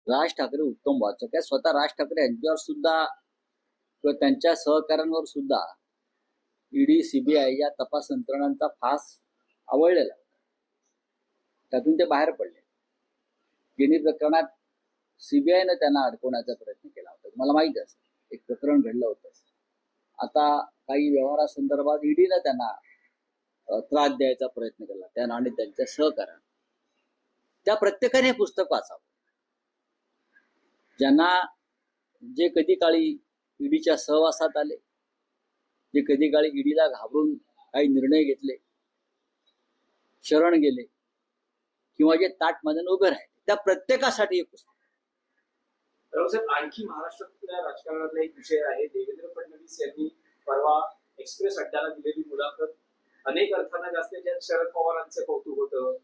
राज ठाकरे उत्तम वाचक आहे. स्वतः राज ठाकरे यांच्यावर सुद्धा किंवा त्यांच्या सहकाऱ्यांवर सुद्धा ईडी सीबीआय या तपास यंत्रणांचा फास आवळलेला, त्यातून ते बाहेर पडले. गिनी प्रकरणात सीबीआयनं त्यांना अडकवण्याचा प्रयत्न केला होता, मला माहिती असेल. एक प्रकरण घडलं होतं. आता काही व्यवहारासंदर्भात ईडीनं त्यांना त्रास द्यायचा प्रयत्न केला, त्यांना आणि त्यांच्या सहकार्यानं. त्या प्रत्येकाने हे पुस्तक वाचावं. ज्यांना जे कधी काळी ईडीच्या सहवासात आले, जे कधी काळी ईडीला घाबरून काही निर्णय घेतले, शरण गेले, किंवा जे ताटमध्ये उभे राहिले, त्या प्रत्येकासाठी हे पुस्तक. साहेब, आणखी महाराष्ट्रातल्या राजकारणातला एक विषय आहे. देवेंद्र फडणवीस यांनी परवा एक्सप्रेस अड्ड्याला दिलेली मुलाखत अनेक अर्थानं जास्त, ज्यात शरद पवारांचं कौतुक होतं,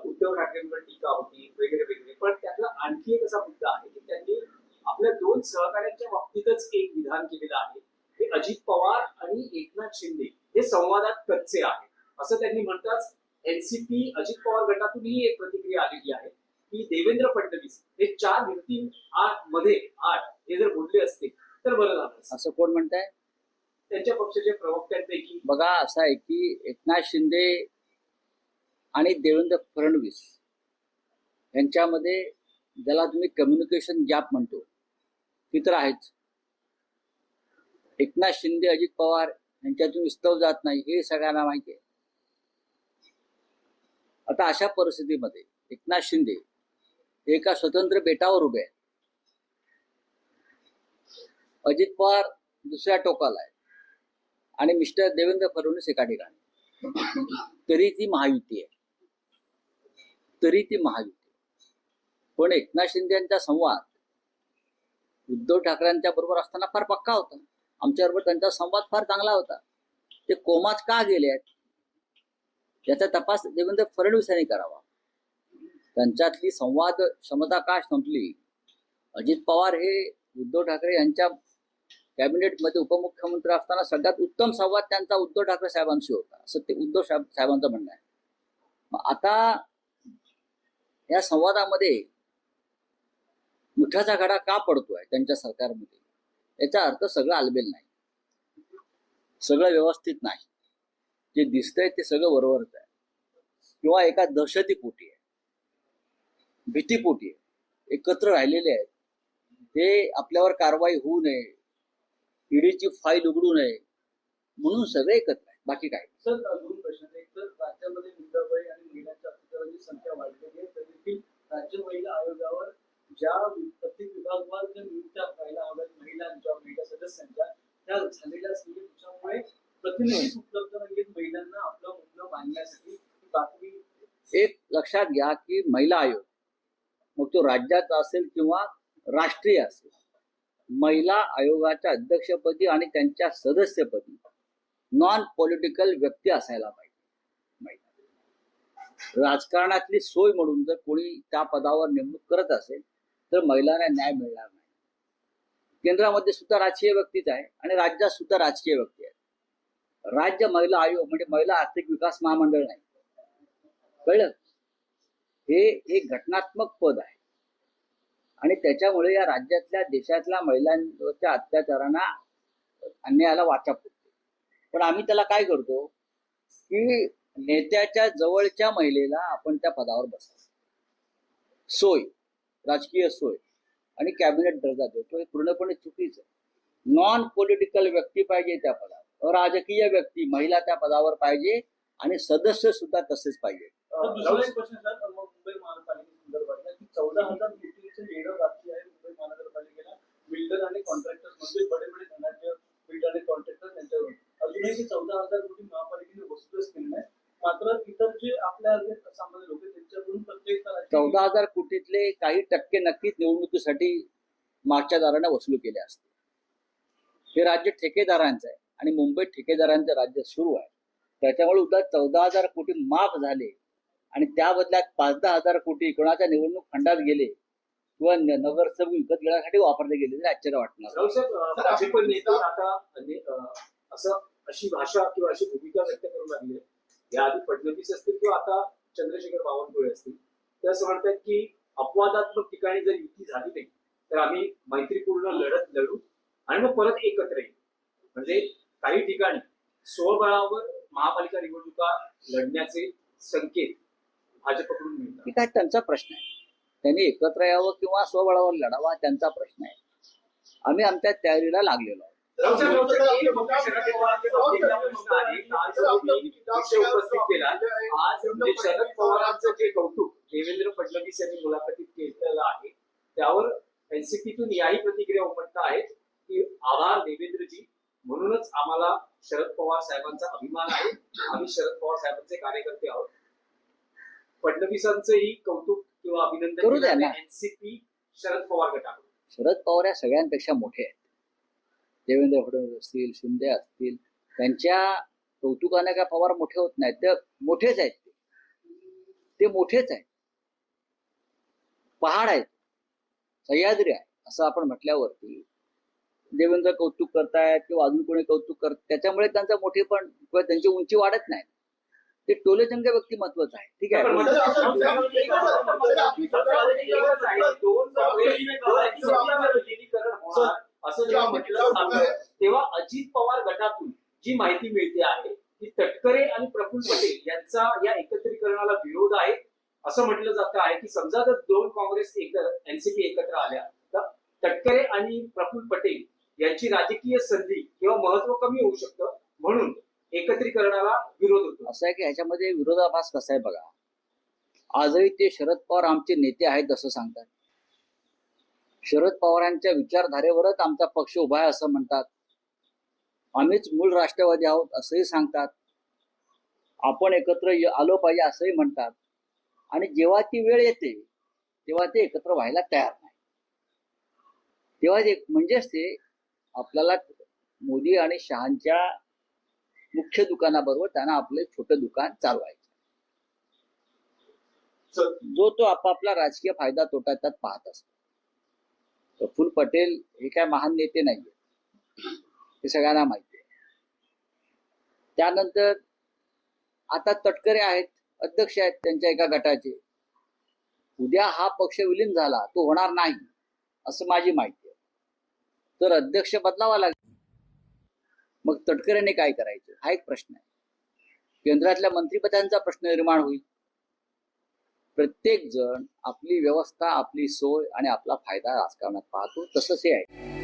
उद्धव ठाकरेंवर टीका होती, वगैरे वगैरे. पण त्यातला आणखी एक असा मुद्दा आहे की त्यांनी आपल्या दोन सहकाऱ्यांच्या बाबतीतच एक विधान केलेलं आहे. हे अजित पवार आणि एकनाथ शिंदे हे संवादात कच्चे आहे असं त्यांनी म्हणतात. एनसीपी अजित पवार गटातूनही एक प्रतिक्रिया आलेली आहे की देवेंद्र फडणवीस हे 4 मध्ये 8 हे जर बोलले असते तर बरं झालं. असं कोण म्हणताय? त्यांच्या पक्षाच्या प्रवक्त्यांपैकी. बघा, असं आहे की एकनाथ शिंदे आणि देवेंद्र फडणवीस यांच्यामध्ये ज्याला तुम्ही कम्युनिकेशन गॅप म्हणतो ती तर आहेच. एकनाथ शिंदे अजित पवार यांच्यातून विस्तव जात नाही हे सगळ्यांना माहिती आहे. आता अशा परिस्थितीमध्ये एकनाथ शिंदे एका स्वतंत्र बेटावर उभे आहेत, अजित पवार दुसऱ्या टोकाला आहे आणि मिस्टर देवेंद्र फडणवीस एका ठिकाणी. तरी ती महायुती आहे. पण एकनाथ शिंदे यांचा संवाद उद्धव ठाकरेंच्या बरोबर असताना फार पक्का होता. आमच्याबरोबर त्यांचा संवाद फार चांगला होता. ते कोमात का गेले आहेत याचा तपास देवेंद्र फडणवीस यांनी करावा. त्यांच्यातली संवाद क्षमता का संपली? अजित पवार हे उद्धव ठाकरे यांच्या कॅबिनेटमध्ये उपमुख्यमंत्री असताना सगळ्यात उत्तम संवाद त्यांचा उद्धव ठाकरे साहेबांशी होता, असं ते उद्धव साहेबांचं म्हणणं आहे. मग आता या संवादामध्ये मुठाचा घडा का पडतोय त्यांच्या सरकारमध्ये, याचा अर्थ सगळं आलबेल नाही, सगळं व्यवस्थित नाही. जे दिसतंय ते सगळं बरोबरच आहे, किंवा एका दहशतीपोटी आहे, भीतीपोटी आहे, एकत्र राहिलेले आहेत. हे आपल्यावर कारवाई होऊ नये, ईडीची फाईल उघडू नये म्हणून सगळे एकत्र आहे, बाकी काय. सर, 2 प्रश्न. एक तर राज्यामध्ये मुद्दाबाई आणि महिलांच्या अत्याचाराची संख्या वाढलेली आहे, तरी देखील राज्य महिला आयोगावर ज्या प्रत्येक विभागावर ज्या नियुक्त्या व्हायला हव्यात महिलांच्या, महिला सदस्यांच्या, त्या झालेल्या त्याच्यामुळे प्रतिनिधी उपलब्ध नाहीत महिलांना आपलं मुद्दा मांडण्यासाठी. बातमी एक लक्षात घ्या की महिला आयोग, मग तो राज्याचा असेल किंवा राष्ट्रीय असेल, महिला आयोगाच्या अध्यक्षपदी आणि त्यांच्या सदस्यपदी नॉन पॉलिटिकल व्यक्ती असायला पाहिजे. राजकारणातली सोय म्हणून जर कोणी त्या पदावर नेमणूक करत असेल तर महिलांना न्याय मिळणार नाही. केंद्रामध्ये सुद्धा राजकीय व्यक्तीच आहे आणि राज्यात सुद्धा राजकीय व्यक्ती आहे. राज्य महिला आयोग म्हणजे महिला आर्थिक विकास महामंडळ नाही, कळलं? हे एक घटनात्मक पद आहे आणि त्याच्यामुळे या राज्यातल्या देशातल्या महिलांच्या अत्याचारांना, अन्यायाला वाचा फुटते. पण आम्ही त्याला काय करतो की नेत्याच्या जवळच्या महिलेला आपण त्या पदावर बसवतो, सोय, राजकीय सोय आणि कॅबिनेट दर्जा देतो. हे पूर्णपणे चुकीचं आहे. नॉन पॉलिटिकल व्यक्ती पाहिजे त्या पदावर, अराजकीय व्यक्ती, महिला त्या पदावर पाहिजे आणि सदस्य सुद्धा तसेच पाहिजे. दुसरा एक प्रश्न सर, मुंबई महानगरपालिकेसंदर्भातला की 14,000 कोटीचं देणं बाकी आहे मुंबई महानगरपालिकेला बिल्डर आणि कॉन्ट्रॅक्टर्स म्हणजे बडे धनाढ्य बिल्डर आणि कॉन्ट्रॅक्टर यांच्यावर. अजूनही ते 14,000 कोटी महापालिकेने वसूलच केले नाही. मात्र इतर जे आपल्या सामान्य लोक त्यांच्याकडून प्रत्येक 14,000 कोटीतले काही टक्के नक्कीच निवडणुकीसाठी मागच्या दाराने वसूल केले असते. हे राज्य ठेकेदारांचं आहे आणि मुंबईत ठेकेदारांचं राज्य सुरू आहे. त्याच्यामुळे उद्या 14,000 कोटी माफ झाले आणि त्या बदल्यात 5-10 हजार कोटी कोणाच्या निवडणूक फंडात गेले किंवा नगरसेवक विकत घेण्यासाठी वापरले गेले तरी आश्चर्य वाटणार. पण नेते आता असं अशी भाषा किंवा अशी भूमिका व्यक्त करू लागली. या आधी फडणवीस असतील किंवा आता चंद्रशेखर बावनकुळे असतील, ते असं म्हणतात की अपवादात्मक ठिकाणी जर युती झाली नाही तर आम्ही मैत्रीपूर्ण लढत लढू आणि मग परत एकत्र येऊ. म्हणजे काही ठिकाणी स्वबळावर महापालिका निवडणुका लढण्याचे संकेत भाजपकडून मिळतात. ठीक आहे, त्यांचा प्रश्न आहे. त्यांनी एकत्र यावं किंवा स्वबळावर लढावा त्यांचा प्रश्न आहे. आम्ही आमच्या तयारीला लागलेलो आहोत. रावसाहेब, एक मोठा शरद पवारांच्या बाबतीतला प्रश्न आहे. आज तुम्ही विषय उपस्थित केला. आज म्हणजे शरद पवारांचं जे कौतुक देवेंद्र फडणवीस यांनी मुलाखतीत केलेलं आहे त्यावर एनसीपीतून याही प्रतिक्रिया उमटत आहेत की आभार देवेंद्रजी, म्हणूनच आम्हाला शरद पवार साहेबांचा अभिमान आहे, आम्ही शरद पवार साहेबांचे कार्यकर्ते आहोत. फडणवीसांचंही कौतुक किंवा अभिनंदन करू द्या केलं ना. एनसीपी शरद पवार गटाकडून. शरद पवार या सगळ्यांपेक्षा मोठे आहेत. देवेंद्र फडणवीस असतील, शिंदे असतील, त्यांच्या कौतुकाने काय पवार मोठे होत नाहीत. ते मोठेच आहेत. ते मोठेच आहेत. पहाड आहेत, सह्याद्री आहे असं आपण म्हटल्यावरती देवेंद्र कौतुक करतायत किंवा अजून कोणी कौतुक करत, त्याच्यामुळे त्यांचा मोठेपण किंवा त्यांची उंची वाढत नाही. ते टोलेचंग व्यक्तिमत्वच आहे. ठीक आहे. असं जेव्हा म्हटलं जातं तेव्हा अजित पवार गटातून जी माहिती मिळते आहे की तटकरे आणि प्रफुल्ल पटेल यांचा या एकत्रीकरणाला विरोध आहे. असं म्हटलं जातं आहे की समजा जर दोन काँग्रेस एनसीपी एकत्र आल्या तर तटकरे आणि प्रफुल्ल पटेल यांची राजकीय संधी किंवा महत्व कमी होऊ शकतं, म्हणून एकत्रीकरणाला विरोध होतो. असं आहे की ह्याच्यामध्ये विरोधाभास कसा आहे बघा. आजही ते शरद पवार आमचे नेते आहेत असं सांगतात. शरद पवारांच्या विचारधारेवरच आमचा पक्ष उभा आहे असं म्हणतात. आम्हीच मूळ राष्ट्रवादी आहोत असंही सांगतात. आपण एकत्र आलो पाहिजे असंही म्हणतात. आणि जेव्हा ती वेळ येते तेव्हा ते एकत्र व्हायला तयार नाही. तेव्हा म्हणजेच ते आपल्याला मोदी आणि शहांच्या मुख्य दुकानाबरोबर त्यांना आपलं छोटं दुकान चालवायचं. जो तो आपापला राजकीय फायदा तोटा त्यात पाहत असतो. प्रफुल्ल पटेल हे काय महान नेते नाहीये, हे सगळ्यांना माहिती आहे. त्यानंतर आता तटकरे आहेत, अध्यक्ष आहेत त्यांच्या एका गटाचे. उद्या हा पक्ष विलीन झाला, तो होणार नाही असं माझी माहिती आहे, तर अध्यक्ष बदलावा लागेल. मग तटकरेने काय करायचं हा एक प्रश्न आहे. केंद्रातल्या मंत्रिपदांचा प्रश्न निर्माण होईल. प्रत्येक जण आपली व्यवस्था, आपली सोय आणि आपला फायदा राजकारणात पाहतो, तसंच हे आहे.